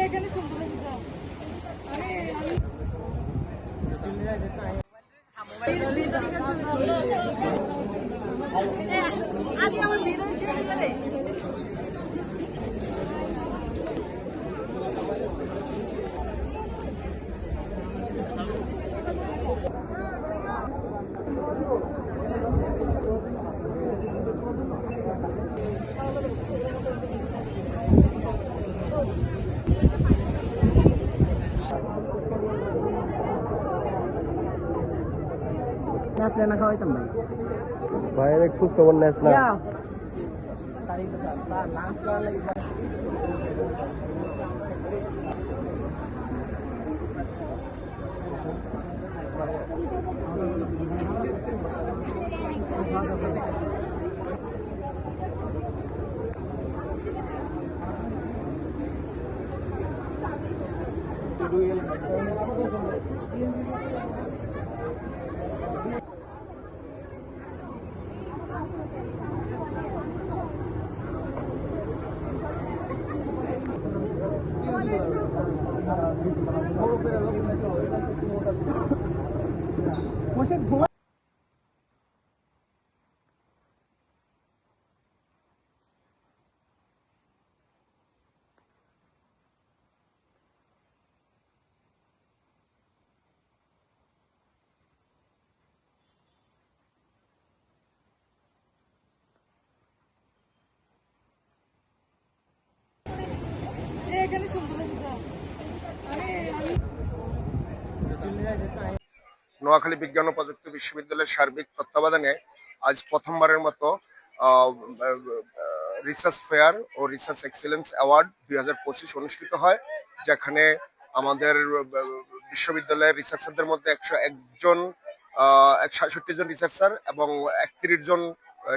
এখানে সুন্দর আজকে আমার ভিডিও ছেড়ে নাচলে না খাওয়াইতাম ভাই বাইরে খোঁজ খবর নেস না লাঞ্চ করার লাগে এখানে সুন্দর নোয়াখালী বিজ্ঞান ও প্রযুক্তি বিশ্ববিদ্যালয়ের সার্বিক তত্ত্বাবধানে আজ প্রথমবারের মতো রিসার্চ ফেয়ার ও রিসার্চ এক্সিলেন্স অ্যাওয়ার্ড 2025 অনুষ্ঠিত হয়, যেখানে আমাদের বিশ্ববিদ্যালয়ের রিসার্চারদের মধ্যে 167 জন রিসার্চার এবং 31 জন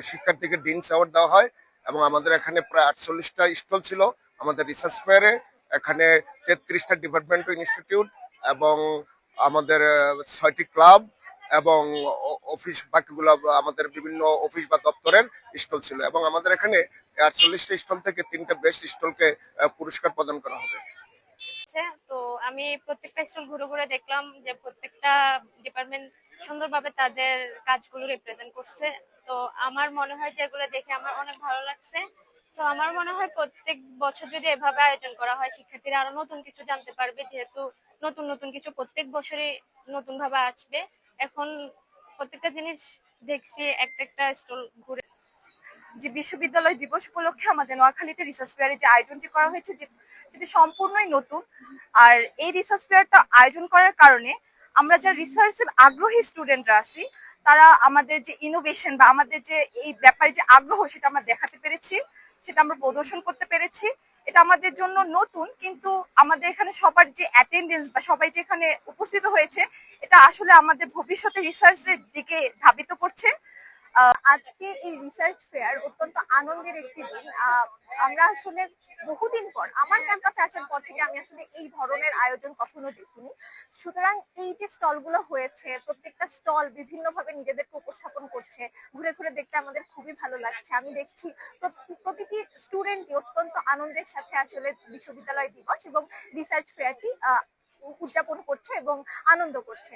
শিক্ষার্থীকে ডিনস অ্যাওয়ার্ড দেওয়া হয়। এবং আমাদের এখানে প্রায় 48টা স্টল ছিল আমাদের রিসার্চ ফেয়ারে। এখানে 33টা ডিপার্টমেন্ট ও ইনস্টিটিউট এবং আমাদের 6টি ক্লাব এবং অফিস, বাকিগুলো আমাদের বিভিন্ন অফিস বা দপ্তরের স্টল ছিল। এবং আমাদের এখানে 48টা স্টল থেকে 3টা বেস্ট স্টলকে পুরস্কার প্রদান করা হবে। তো আমি প্রত্যেকটা স্টল ঘুরে ঘুরে দেখলাম যে প্রত্যেকটা ডিপার্টমেন্ট সুন্দরভাবে তাদের কাজগুলো রিপ্রেজেন্ট করছে। তো আমার মনে হয় যে এগুলো দেখে আমার অনেক ভালো লাগছে। তো আমার মনে হয় প্রত্যেক বছর যদি এভাবে আয়োজন করা হয়, শিক্ষার্থীরা আরো নতুন কিছু জানতে পারবে, যেহেতু নতুন নতুন কিছু প্রত্যেক বছরই নতুন ভাবে আসবে। এখন প্রত্যেকটা জিনিস দেখছি একটা একটা স্টল ঘুরে। যে বিশ্ববিদ্যালয় দিবস উপলক্ষে আমাদের নোয়াখালীতে রিসার্চ ফেয়ারে যে আয়োজনটি করা হয়েছে যেটি সম্পূর্ণই নতুন। আর এই রিসার্চ ফেয়ারটা আয়োজন করার কারণে আমরা যা রিসার্চের আগ্রহী স্টুডেন্টরা আছি, তারা আমাদের যে ইনোভেশন বা আমাদের যে এই ব্যাপারে যে আগ্রহ, সেটা আমরা দেখাতে পেরেছি, সেটা আমরা প্রদর্শন করতে পেরেছি। এটা আমাদের জন্য নতুন, কিন্তু আমাদের এখানে সবার যে অ্যাটেন্ডেন্স বা সবাই যে এখানে উপস্থিত হয়েছে, এটা আসলে আমাদের ভবিষ্যতে রিসার্চের দিকে ধাবিত করছে। আজকে এই রিসার্চ ফেয়ার অত্যন্ত আনন্দের একটি দিন। আমরা আসলে বহুদিন পর, আমার ক্যাম্পাসে আসার পর থেকে আমি আসলে এই ধরনের আয়োজন কখনো দেখিনি। সুতরাং এই যে স্টলগুলো হয়েছে, প্রত্যেকটা স্টল বিভিন্নভাবে নিজেদেরকে উপস্থাপন করছে, ঘুরে ঘুরে দেখতে আমাদের খুবই ভালো লাগছে। আমি দেখছি প্রতিটি স্টুডেন্টই অত্যন্ত আনন্দের সাথে আসলে বিশ্ববিদ্যালয় দিবস এবং রিসার্চ ফেয়ারটি উদযাপন করছে এবং আনন্দ করছে।